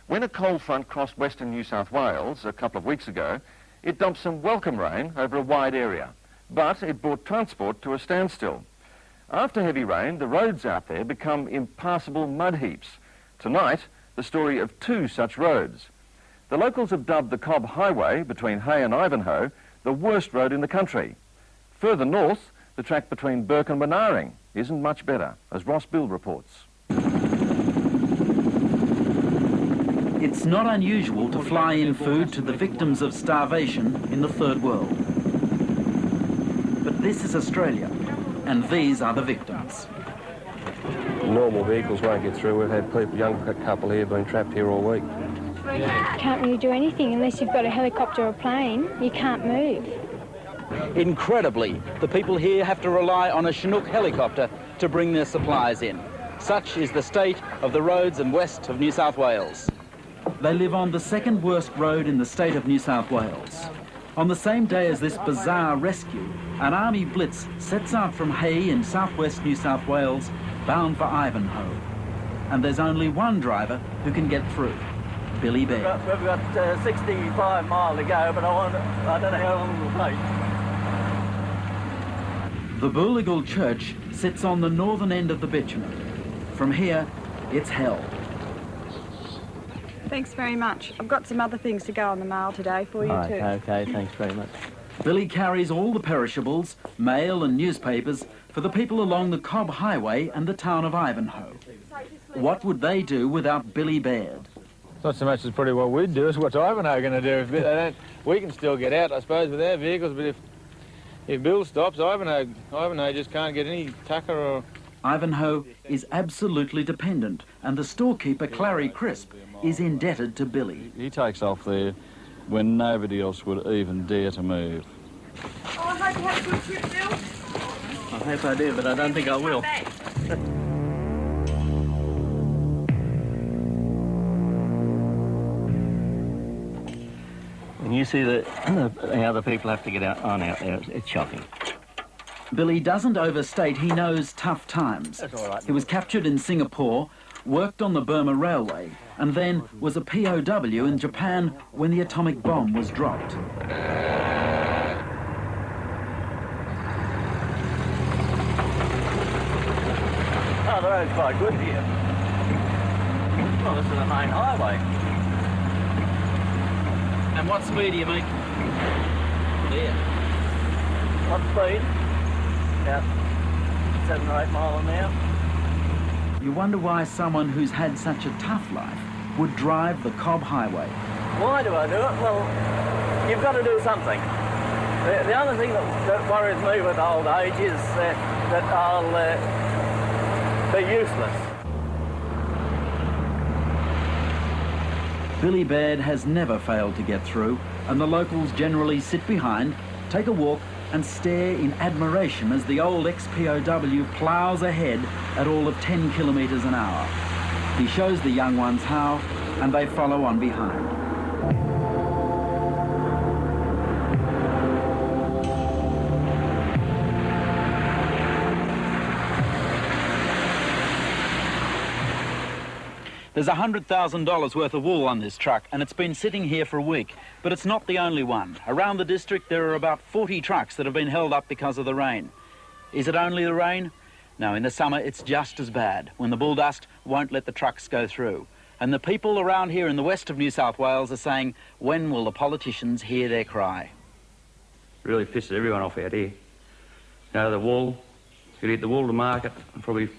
When a cold front crossed western New South Wales a couple of weeks ago, it dumped some welcome rain over a wide area, but it brought transport to a standstill. After heavy rain, the roads out there become impassable mud heaps. Tonight, the story of two such roads. The locals have dubbed the Cobb Highway between Hay and Ivanhoe the worst road in the country. Further north, the track between Burke and Wenaring isn't much better, as Ross Bill reports. It's not unusual to fly in food to the victims of starvation in the third world. But this is Australia, and these are the victims. Normal vehicles won't get through. We've had people, young couple here, been trapped here all week. You can't really do anything unless you've got a helicopter or a plane. You can't move. Incredibly, the people here have to rely on a Chinook helicopter to bring their supplies in. Such is the state of the roads in west of New South Wales. They live on the second worst road in the state of New South Wales. On the same day as this bizarre rescue, an army blitz sets out from Hay in southwest New South Wales, bound for Ivanhoe. And there's only one driver who can get through, Billy Baird. We've got 65 miles to go, but I don't know how long it will take. The Booligal Church sits on the northern end of the bitumen. From here, it's hell. Thanks very much. I've got some other things to go on the mail today for you too. Okay, thanks very much. Billy carries all the perishables, mail and newspapers for the people along the Cobb Highway and the town of Ivanhoe. What would they do without Billy Baird? Not so much as probably what we'd do, is what's Ivanhoe going to do. If they don't, we can still get out, I suppose, with our vehicles, but if Bill stops, Ivanhoe just can't get any tucker or... Ivanhoe is absolutely dependent, and the storekeeper, Clary Crisp, is indebted to Billy. He takes off there when nobody else would even dare to move. Oh, I hope you have a good trip, Bill. I hope I do, but I don't think I will. When you see the other people have to get on out there, it's shocking. Billy doesn't overstate, he knows tough times. That's all right. He was captured in Singapore, worked on the Burma Railway, and then was a POW in Japan when the atomic bomb was dropped. Oh, the road's quite good here. Well, this is the main highway. And what speed do you make? There. What speed? About 7 or 8 miles an hour. You wonder why someone who's had such a tough life would drive the Cobb Highway. Why do I do it? Well, you've got to do something. The other thing that worries me with old age is that I'll be useless. Billy Baird has never failed to get through, and the locals generally sit behind, take a walk, and stare in admiration as the old ex-POW ploughs ahead at all of 10 kilometres an hour. He shows the young ones how, and they follow on behind. There's $100,000 worth of wool on this truck, and it's been sitting here for a week. But it's not the only one. Around the district, there are about 40 trucks that have been held up because of the rain. Is it only the rain? No, in the summer, it's just as bad, when the bull dust won't let the trucks go through. And the people around here in the west of New South Wales are saying, when will the politicians hear their cry? It really pisses everyone off out here. You know, the wool, you get the wool to market, and probably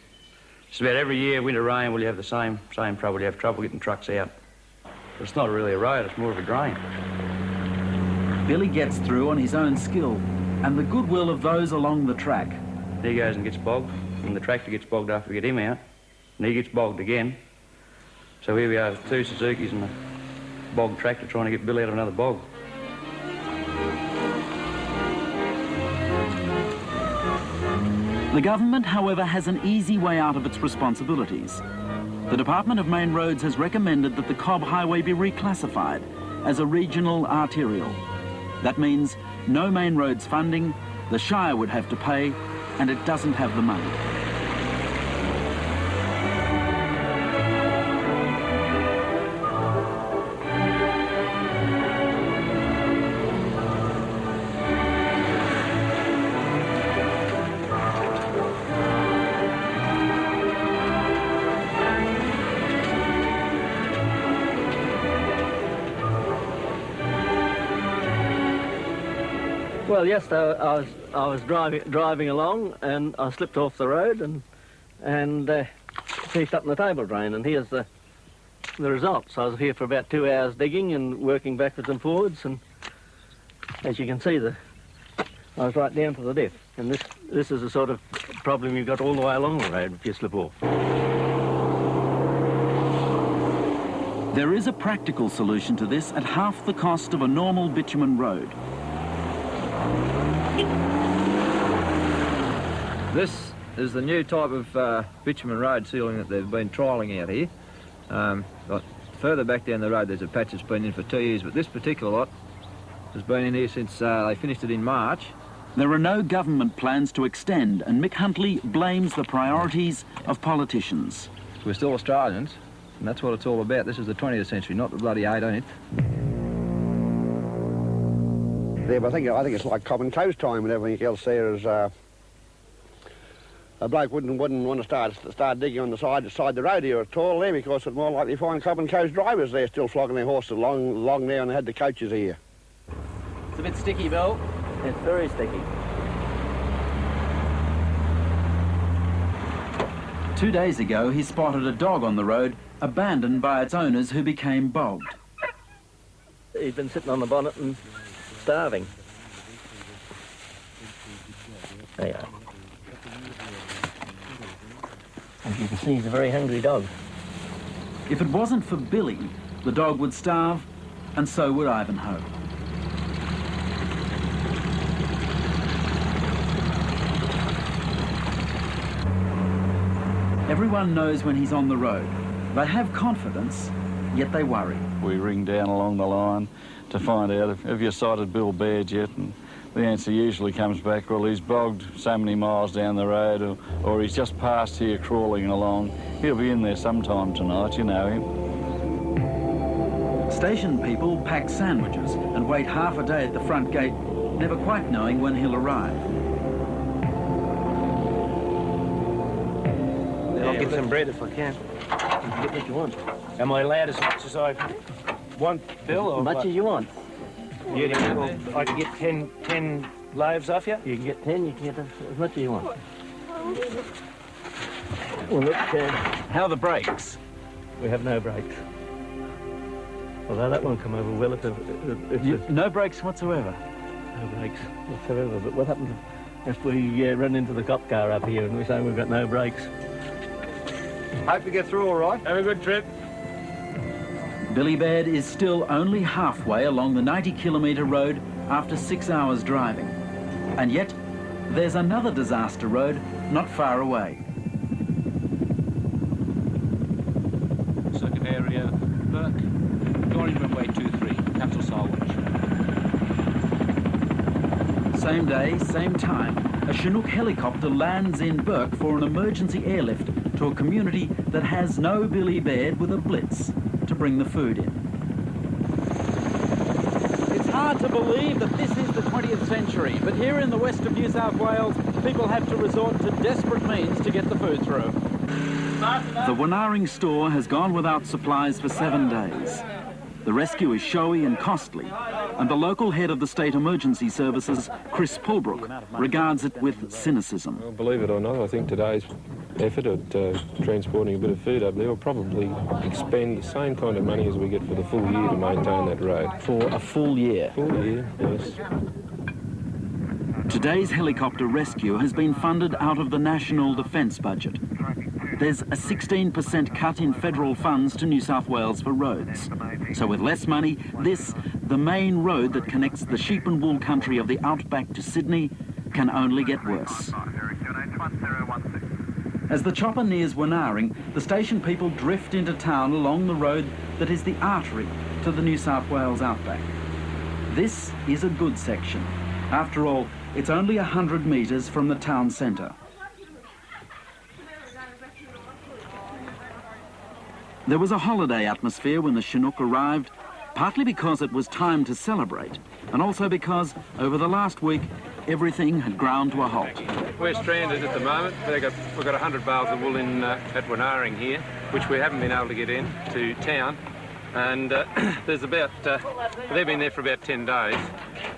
just about every year, winter rain, well, you have the same trouble. You have trouble getting trucks out. But it's not really a road, it's more of a drain. Billy gets through on his own skill and the goodwill of those along the track. He goes and gets bogged, and the tractor gets bogged after we get him out, and he gets bogged again. So here we are, 2 Suzukis and a bogged tractor trying to get Billy out of another bog. The government, however, has an easy way out of its responsibilities. The Department of Main Roads has recommended that the Cobb Highway be reclassified as a regional arterial. That means no main roads funding, the Shire would have to pay, and it doesn't have the money. Well, yes, I was driving along and I slipped off the road and picked up in the table drain, and here's the results. I was here for about 2 hours digging and working backwards and forwards, and as you can see, I was right down to the depth. And this is the sort of problem you've got all the way along the road if you slip off. There is a practical solution to this at half the cost of a normal bitumen road. This is the new type of bitumen road sealing that they've been trialling out here. Like further back down the road there's a patch that's been in for 2 years, but this particular lot has been in here since they finished it in March. There are no government plans to extend, and Mick Huntley blames the priorities of politicians. We're still Australians, and that's what it's all about. This is the 20th century, not the bloody 18th. Yeah, but I think it's like common coast time and everything else there is... a bloke wouldn't want to start digging on the side the road here at all there, because it's more likely to find common coast drivers there still flogging their horses along there, and they had the coaches here. It's a bit sticky, Bill. It's very sticky. 2 days ago, he spotted a dog on the road, abandoned by its owners who became bogged. He'd been sitting on the bonnet and starving. There you are. As you can see, he's a very hungry dog. If it wasn't for Billy, the dog would starve, and so would Ivanhoe. Everyone knows when he's on the road. They have confidence, yet they worry. We ring down along the line to find out if you sighted Bill Baird yet, and the answer usually comes back, well, he's bogged so many miles down the road, or he's just passed here crawling along. He'll be in there sometime tonight, you know him. Station people pack sandwiches and wait half a day at the front gate, never quite knowing when he'll arrive. I'll get some bread if I can. Get what you want. Am I allowed as much as I want, Bill? Or As much what? as you want. I can get 10 loaves off you? You can get 10, you can get as much as you want. Well, look, How are the brakes? we have no brakes. Although that won't come over well if No brakes whatsoever. no brakes whatsoever. But what happens if we run into the cop car up here and we say we've got no brakes? Hope you get through all right. Have a good trip. Billy Baird is still only halfway along the 90-kilometre road after 6 hours driving. And yet, there's another disaster road not far away. Circuit area, Burke, Dorian Runway 23, Capital Salwich. Same day, same time, a Chinook helicopter lands in Burke for an emergency airlift to a community that has no Billy Baird with a blitz to bring the food in. It's hard to believe that this is the 20th century, but here in the west of New South Wales, people have to resort to desperate means to get the food through. The Wanaring store has gone without supplies for 7 days. The rescue is showy and costly, and the local head of the State Emergency Services, Chris Pulbrook, regards it with cynicism. Well, believe it or not, I think today's effort at transporting a bit of food up there will probably expend the same kind of money as we get for the full year to maintain that road. For a full year? Full year, yes. Today's helicopter rescue has been funded out of the National Defence budget. There's a 16% cut in federal funds to New South Wales for roads. So with less money, the main road that connects the sheep and wool country of the outback to Sydney, can only get worse. As the chopper nears Wanaring, the station people drift into town along the road that is the artery to the New South Wales outback. This is a good section. After all, it's only 100 metres from the town centre. There was a holiday atmosphere when the Chinook arrived, partly because it was time to celebrate, and also because, over the last week, everything had ground to a halt. We're stranded at the moment. We've got 100 bales of wool in at Wanaring here, which we haven't been able to get in to town. And there's about, they've been there for about 10 days,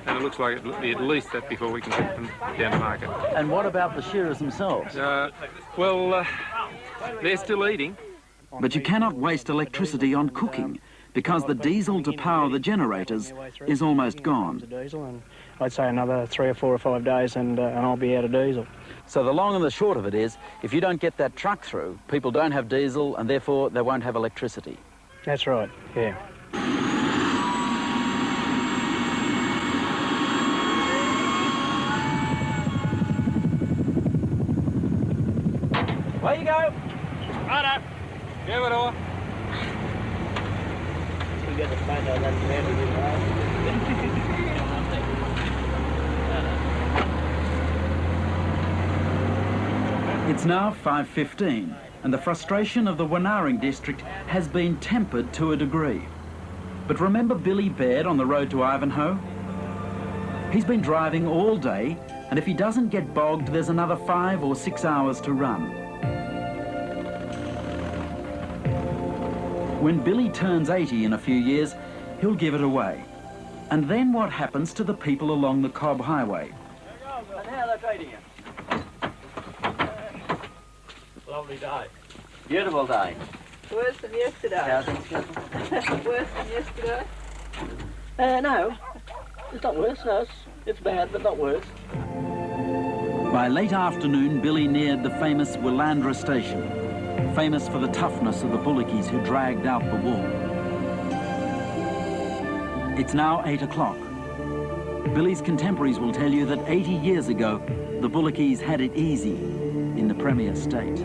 and it looks like it'll be at least that before we can get them down to market. And what about the shearers themselves? Well, they're still eating. But you cannot waste electricity on cooking, because the diesel to power the generators is almost gone. I'd say another 3 or 4 or 5 days and I'll be out of diesel. So the long and the short of it is, if you don't get that truck through, people don't have diesel and therefore they won't have electricity. That's right, yeah. Where you go? Righto. Give it all. You get the photo of that man. It's now 5:15, and the frustration of the Wanaring district has been tempered to a degree. But remember Billy Baird on the road to Ivanhoe? He's been driving all day, and if he doesn't get bogged, there's another 5 or 6 hours to run. When Billy turns 80 in a few years, he'll give it away. And then what happens to the people along the Cobb Highway? And how are they treating you? Lovely day. Beautiful day. Worse than yesterday. How's things going? Worse than yesterday. No, it's not worse. No, it's bad, but not worse. By late afternoon, Billy neared the famous Willandra station, famous for the toughness of the bullickies who dragged out the wool. It's now 8 o'clock. Billy's contemporaries will tell you that 80 years ago, the bullickies had it easy in the Premier State.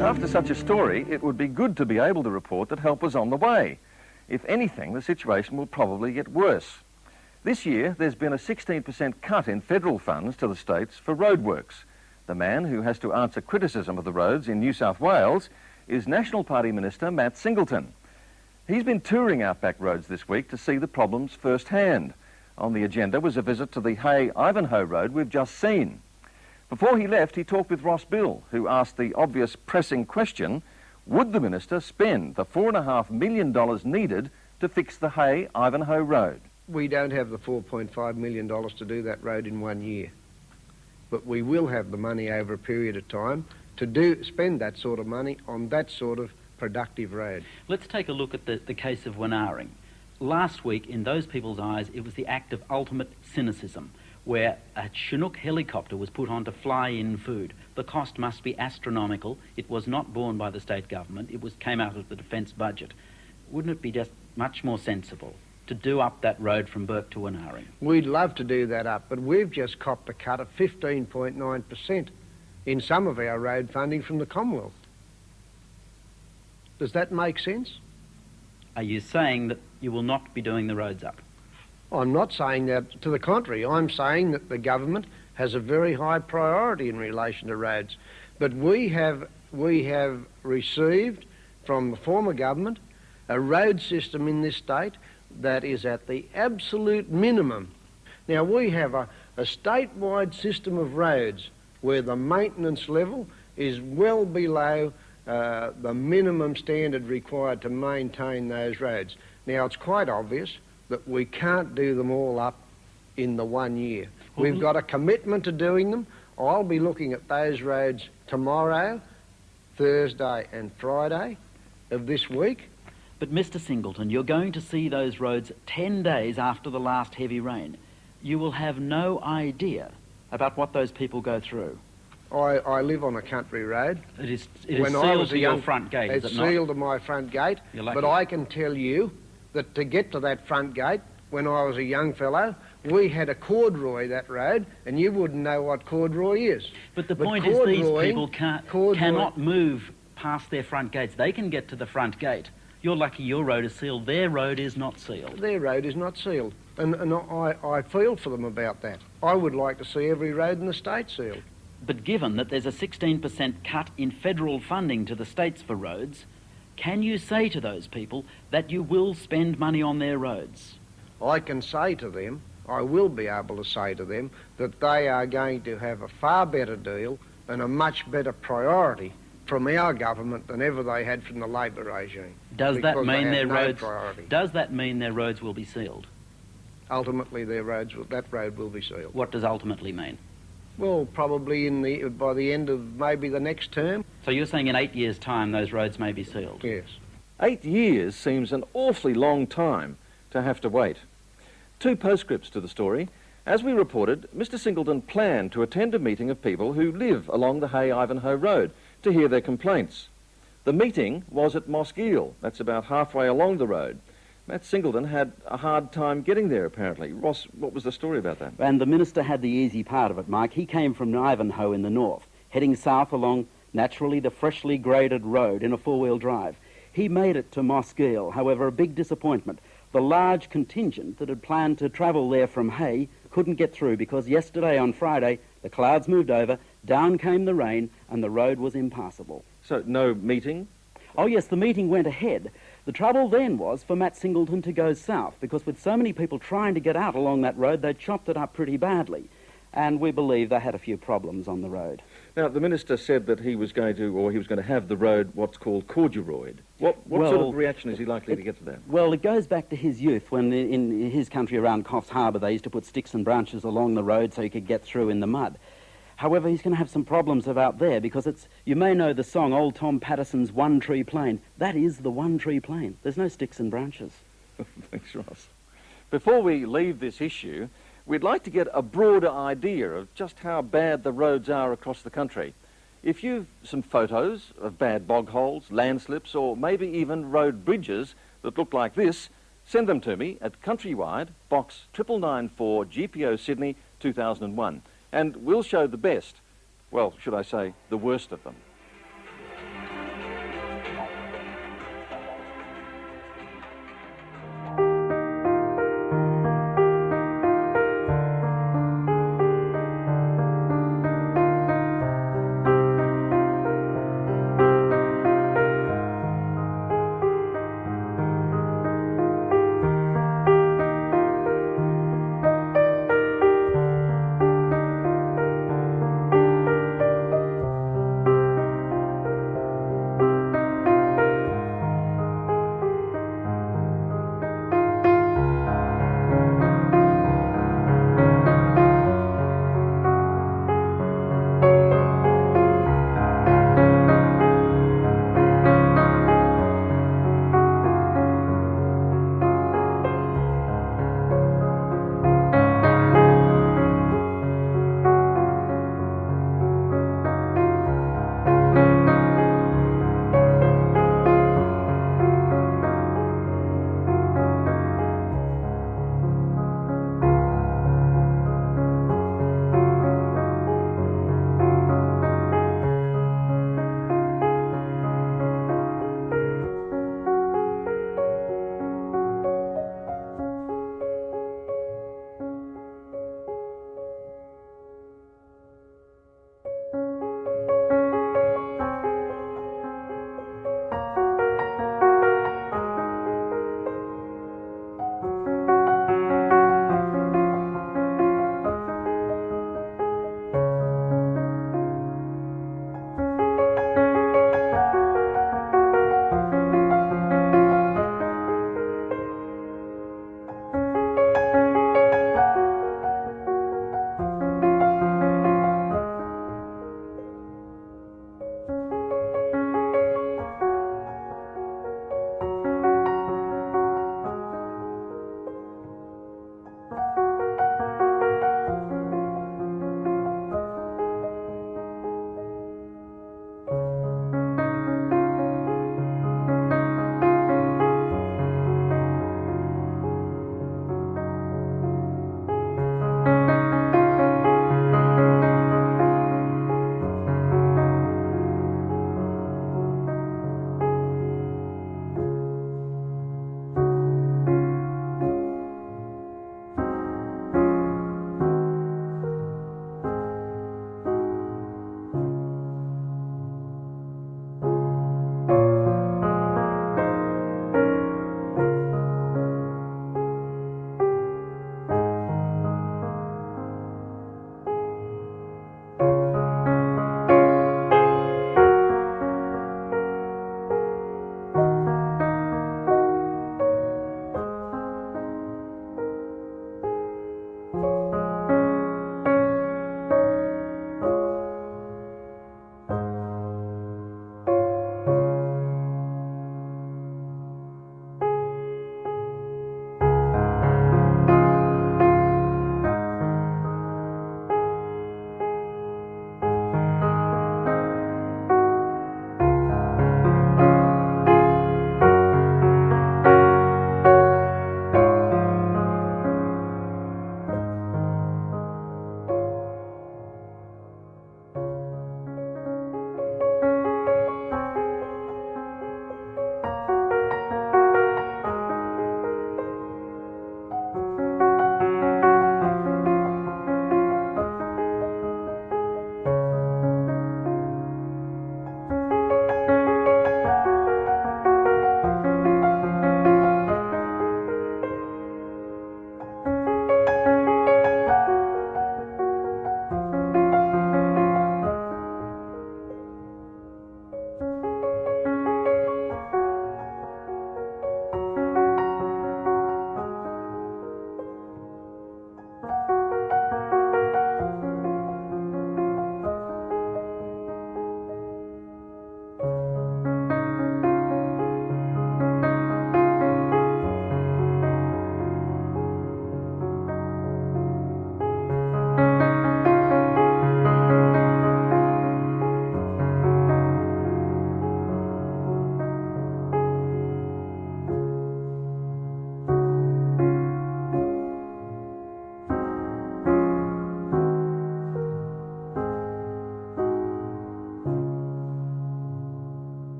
After such a story, it would be good to be able to report that help was on the way. If anything, the situation will probably get worse. This year, there's been a 16% cut in federal funds to the states for roadworks. The man who has to answer criticism of the roads in New South Wales is National Party Minister Matt Singleton. He's been touring outback roads this week to see the problems firsthand. On the agenda was a visit to the Hay-Ivanhoe road we've just seen. Before he left, he talked with Ross Bill, who asked the obvious pressing question, would the minister spend the $4.5 million needed to fix the Hay-Ivanhoe road? We don't have the $4.5 million to do that road in 1 year. But we will have the money over a period of time to spend that sort of money on that sort of productive road. Let's take a look at the case of Wanaring. Last week, in those people's eyes, it was the act of ultimate cynicism, where a Chinook helicopter was put on to fly in food. The cost must be astronomical. It was not borne by the state government. It came out of the defence budget. Wouldn't it be just much more sensible to do up that road from Burke to Wanaring? We'd love to do that up, but we've just copped a cut of 15.9% in some of our road funding from the Commonwealth. Does that make sense? Are you saying that you will not be doing the roads up? I'm not saying that. To the contrary, I'm saying that the government has a very high priority in relation to roads. But we have received from the former government a road system in this state that is at the absolute minimum. Now, we have a statewide system of roads where the maintenance level is well below the minimum standard required to maintain those roads. Now, it's quite obvious that we can't do them all up in the 1 year. We've got a commitment to doing them. I'll be looking at those roads tomorrow, Thursday and Friday of this week. But Mr. Singleton, you're going to see those roads 10 days after the last heavy rain. You will have no idea about what those people go through. I live on a country road. It is sealed to your front gate, is it not? It's sealed to my front gate, but I can tell you that to get to that front gate, when I was a young fellow, we had a corduroy that road, and you wouldn't know what corduroy is. But the point is these people cannot move past their front gates. They can get to the front gate. You're lucky your road is sealed. Their road is not sealed. Their road is not sealed. And I feel for them about that. I would like to see every road in the state sealed. But given that there's a 16% cut in federal funding to the states for roads, can you say to those people that you will spend money on their roads? I can say to them, I will be able to say to them, that they are going to have a far better deal and a much better priority from our government than ever they had from the Labor regime. Does that because they mean had their no roads? priority. Does that mean their roads will be sealed? Ultimately, that road will be sealed. What does ultimately mean? Well, probably by the end of maybe the next term. So you're saying in 8 years' time those roads may be sealed? Yes. 8 years seems an awfully long time to have to wait. 2 postscripts to the story. As we reported, Mr Singleton planned to attend a meeting of people who live along the Hay-Ivanhoe Road to hear their complaints. The meeting was at Mosqueal, that's about halfway along the road. Matt Singleton had a hard time getting there, apparently. Ross, what was the story about that? And the minister had the easy part of it, Mike. He came from Ivanhoe in the north, heading south along, naturally, the freshly graded road in a four-wheel drive. He made it to Mosqueal, however, a big disappointment. The large contingent that had planned to travel there from Hay couldn't get through because yesterday on Friday the clouds moved over, down came the rain, and the road was impassable. So, no meeting? Oh yes, the meeting went ahead. The trouble then was for Matt Singleton to go south, because with so many people trying to get out along that road, they chopped it up pretty badly. And we believe they had a few problems on the road. Now, the minister said that he was going to have the road what's called corduroyed. What sort of reaction is he likely to get to that? Well, it goes back to his youth, when in his country around Coffs Harbour they used to put sticks and branches along the road so he could get through in the mud. However, he's going to have some problems about there, because you may know the song Old Tom Patterson's One Tree Plain. That is the One Tree Plain. There's no sticks and branches. Thanks, Ross. Before we leave this issue, we'd like to get a broader idea of just how bad the roads are across the country. If you've some photos of bad bog holes, landslips, or maybe even road bridges that look like this, send them to me at Countrywide, Box 9994, GPO Sydney, 2001. And we'll show the best, well, should I say, the worst of them.